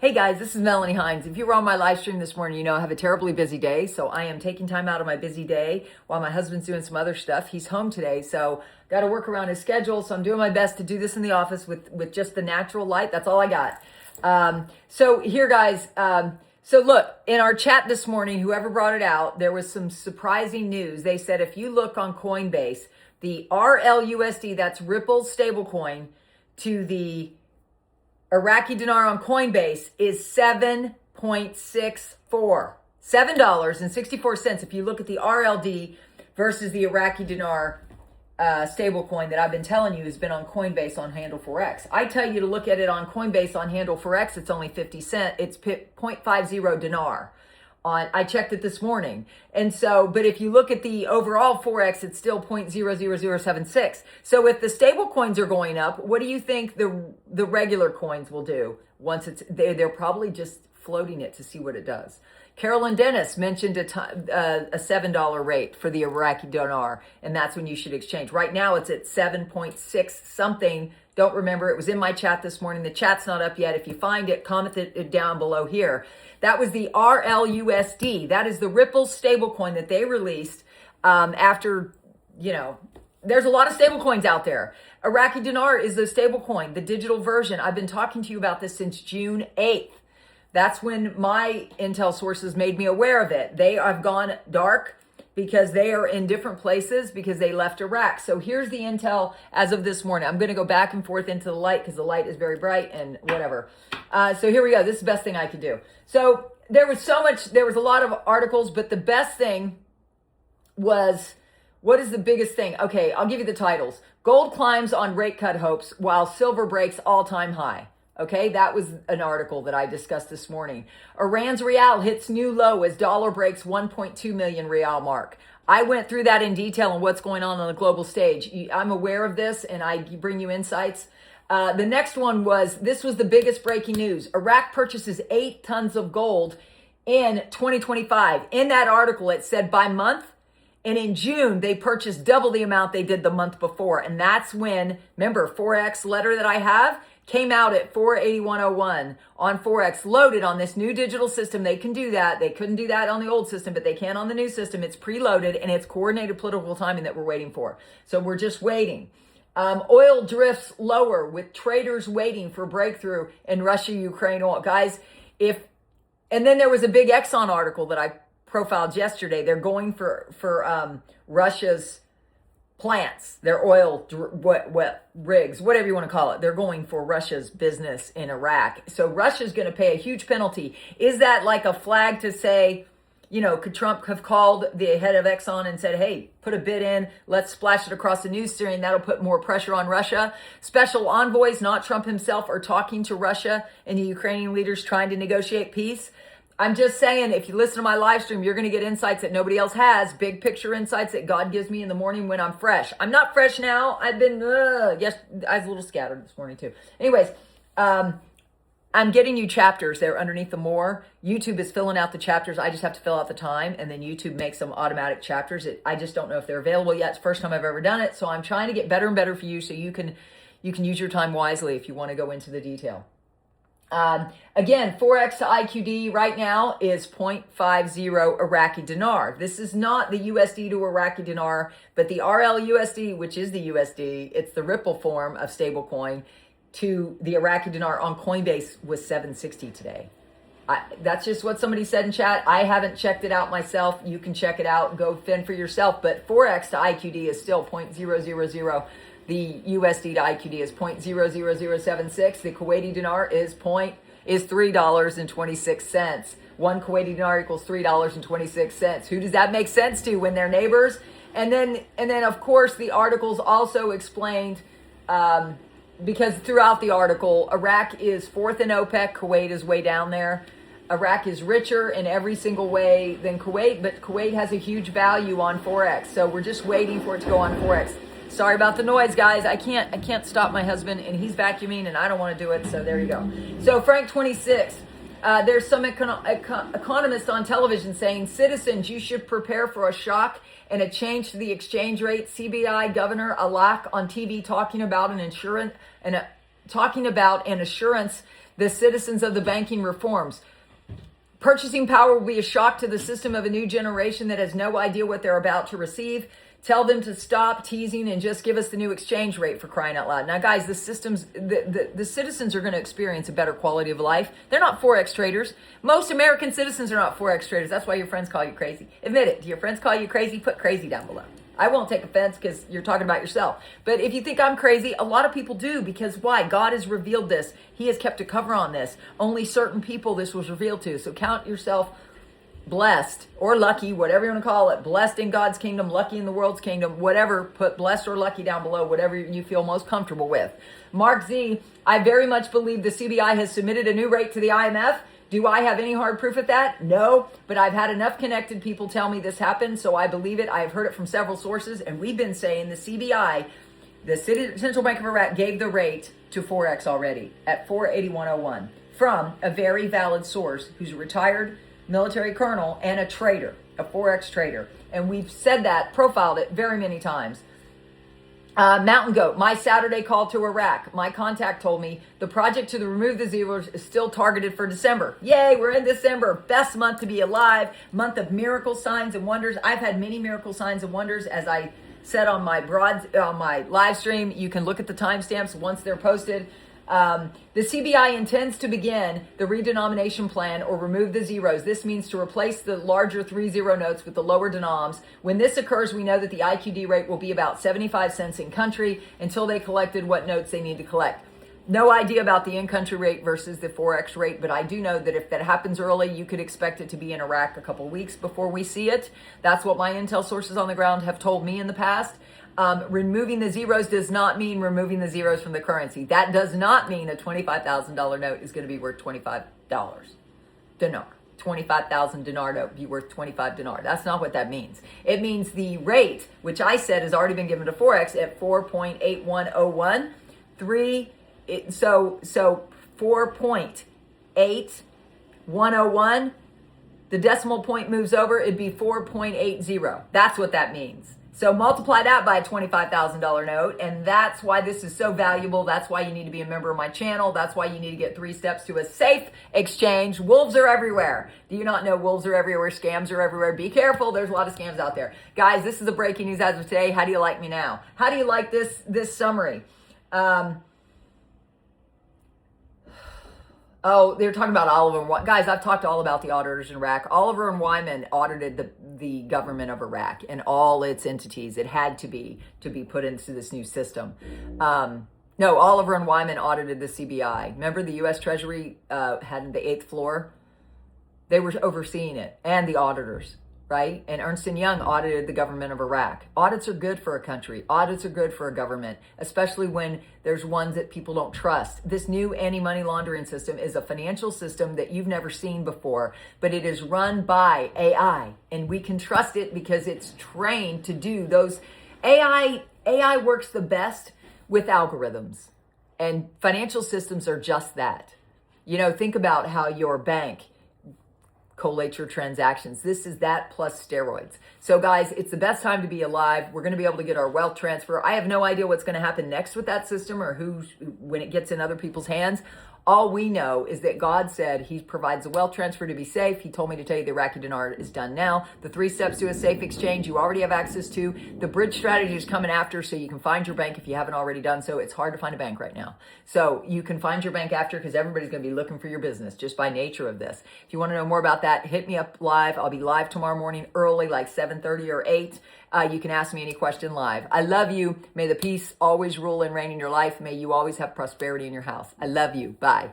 Hey guys, this is Melanie Hines. If you were on my live stream this morning, you know I have a terribly busy day. So I am taking time out of my busy day while my husband's doing some other stuff. He's home today, so got to work around his schedule. So I'm doing my best to do this in the office with just the natural light. That's all I got. So here, guys. So look, in our chat this morning, whoever brought it out, there was some surprising news. They said if you look on Coinbase, the RLUSD, that's Ripple's stablecoin, to the Iraqi dinar on Coinbase is 7.64. $7.64 if you look at the RLD versus the Iraqi dinar stablecoin that I've been telling you has been on Coinbase on Handle Forex. I tell you to look at it on Coinbase on Handle Forex, it's only 50 cents. It's 0.50 dinar. I checked it this morning. And so, but if you look at the overall Forex, it's still 0.00076. So if the stable coins are going up, what do you think the regular coins will do once they're probably just floating it to see what it does. Carolyn Dennis mentioned a $7 rate for the Iraqi dinar, and that's when you should exchange. Right now it's at 7.6 something. Don't remember, it was in my chat this morning. The chat's not up yet. If you find it, comment it down below here. That was the RLUSD. That is the Ripple stablecoin that they released after, there's a lot of stablecoins out there. Iraqi dinar is the stablecoin, the digital version. I've been talking to you about this since June 8th. That's when my intel sources made me aware of it. They have gone dark because they are in different places because they left Iraq. So here's the intel as of this morning. I'm going to go back and forth into the light because the light is very bright and whatever. So here we go. This is the best thing I could do. So there was a lot of articles, but the best thing was, what is the biggest thing? Okay, I'll give you the titles. Gold climbs on rate cut hopes while silver breaks all-time high. Okay, that was an article that I discussed this morning. Iran's rial hits new low as dollar breaks 1.2 million rial mark. I went through that in detail on what's going on the global stage. I'm aware of this and I bring you insights. The next one this was the biggest breaking news. Iraq purchases 8 tons of gold in 2025. In that article, it said by month. And in June, they purchased double the amount they did the month before. And that's when, remember, Forex letter that I have came out at 481.01 on Forex, loaded on this new digital system. They can do that. They couldn't do that on the old system, but they can on the new system. It's preloaded and it's coordinated political timing that we're waiting for. So we're just waiting. Oil drifts lower with traders waiting for breakthrough in Russia-Ukraine oil. Guys, and then there was a big Exxon article that I profiled yesterday. They're going for Russia's plants, their oil rigs, whatever you want to call it. They're going for Russia's business in Iraq. So Russia's going to pay a huge penalty. Is that like a flag to say, could Trump have called the head of Exxon and said, hey, put a bid in, let's splash it across the news stream. That'll put more pressure on Russia. Special envoys, not Trump himself, are talking to Russia and the Ukrainian leaders trying to negotiate peace. I'm just saying, if you listen to my live stream, you're going to get insights that nobody else has, big picture insights that God gives me in the morning when I'm fresh. I'm not fresh now. I've been, yes, I was a little scattered this morning too. Anyways, I'm getting you chapters there underneath the more. YouTube is filling out the chapters. I just have to fill out the time, and then YouTube makes them automatic chapters. I just don't know if they're available yet. It's the first time I've ever done it. So I'm trying to get better and better for you so you can use your time wisely if you want to go into the detail. Again, Forex to IQD right now is 0.50 Iraqi dinar. This is not the USD to Iraqi dinar, but the RLUSD, which is the USD. It's the Ripple form of stablecoin to the Iraqi dinar on Coinbase was 760 today. That's just what somebody said in chat. I haven't checked it out myself. You can check it out. Go fend for yourself. But Forex to IQD is still 0.000. The USD to IQD is 0.00076. The Kuwaiti dinar is $3.26. One Kuwaiti dinar equals $3.26. Who does that make sense to when they're neighbors? And then of course the articles also explained, because throughout the article, Iraq is fourth in OPEC. Kuwait is way down there. Iraq is richer in every single way than Kuwait, but Kuwait has a huge value on Forex. So we're just waiting for it to go on Forex. Sorry about the noise, guys. I can't stop my husband, and he's vacuuming, and I don't want to do it. So there you go. So Frank 26, there's some economists on television saying, citizens, you should prepare for a shock and a change to the exchange rate. CBI Governor Alak on TV talking about an assurance the citizens of the banking reforms. Purchasing power will be a shock to the system of a new generation that has no idea what they're about to receive. Tell them to stop teasing and just give us the new exchange rate, for crying out loud. Now, guys, the citizens are going to experience a better quality of life. They're not Forex traders. Most American citizens are not Forex traders. That's why your friends call you crazy. Admit it. Do your friends call you crazy? Put crazy down below. I won't take offense because you're talking about yourself. But if you think I'm crazy, a lot of people do, because why? God has revealed this. He has kept a cover on this. Only certain people this was revealed to. So count yourself blessed or lucky, whatever you want to call it. Blessed in God's kingdom, lucky in the world's kingdom, whatever. Put blessed or lucky down below, whatever you feel most comfortable with. Mark Z, I very much believe the CBI has submitted a new rate to the IMF. Do I have any hard proof of that? No, but I've had enough connected people tell me this happened, so I believe it. I've heard it from several sources, and we've been saying the CBI, the Central Bank of Iraq, gave the rate to Forex already at 481.01 from a very valid source who's a retired military colonel and a trader, a Forex trader. And we've said that, profiled it very many times. Mountain Goat, my Saturday call to Iraq. My contact told me the project to remove the zeros is still targeted for December. Yay, we're in December. Best month to be alive. Month of miracle signs and wonders. I've had many miracle signs and wonders, as I said on my live stream. You can look at the timestamps once they're posted. The CBI intends to begin the redenomination plan or remove the zeros. This means to replace the larger 3-0 notes with the lower denoms. When this occurs, we know that the IQD rate will be about 75 cents in country until they collected what notes they need to collect. No idea about the in-country rate versus the Forex rate, but I do know that if that happens early, you could expect it to be in Iraq a couple weeks before we see it. That's what my intel sources on the ground have told me in the past. Removing the zeros does not mean removing the zeros from the currency. That does not mean a $25,000 note is going to be worth $25 dinar. 25,000 dinar note be worth 25 dinar. That's not what that means. It means the rate, which I said has already been given to Forex at 4.8101. So 4.8101. The decimal point moves over, it'd be 4.80. That's what that means. So multiply that by a $25,000 note, and that's why this is so valuable. That's why you need to be a member of my channel. That's why you need to get 3 steps to a safe exchange. Wolves are everywhere. Do you not know wolves are everywhere? Scams are everywhere. Be careful. There's a lot of scams out there. Guys, this is the breaking news as of today. How do you like me now? How do you like this summary? Oh, they're talking about Oliver and Wyman. Guys, I've talked all about the auditors in Iraq. Oliver and Wyman audited the government of Iraq and all its entities. It had to be put into this new system. No, Oliver and Wyman audited the CBI. Remember the U.S. Treasury had the 8th floor? They were overseeing it, and the auditors, right? And Ernst & Young audited the government of Iraq. Audits are good for a country. Audits are good for a government, especially when there's ones that people don't trust. This new anti-money laundering system is a financial system that you've never seen before, but it is run by AI, and we can trust it because it's trained to do those. AI works the best with algorithms, and financial systems are just that. You know, think about how your bank collate your transactions. This is that plus steroids. So guys, it's the best time to be alive. We're going to be able to get our wealth transfer. I have no idea what's going to happen next with that system or when it gets in other people's hands. All we know is that God said he provides the wealth transfer to be safe. He told me to tell you the Iraqi dinar is done now. The 3 steps to a safe exchange you already have access to. The bridge strategy is coming after, so you can find your bank if you haven't already done so. It's hard to find a bank right now. So you can find your bank after, because everybody's going to be looking for your business just by nature of this. If you want to know more about that, hit me up live. I'll be live tomorrow morning early, like 7:30 or 8. You can ask me any question live. I love you. May the peace always rule and reign in your life. May you always have prosperity in your house. I love you. Bye.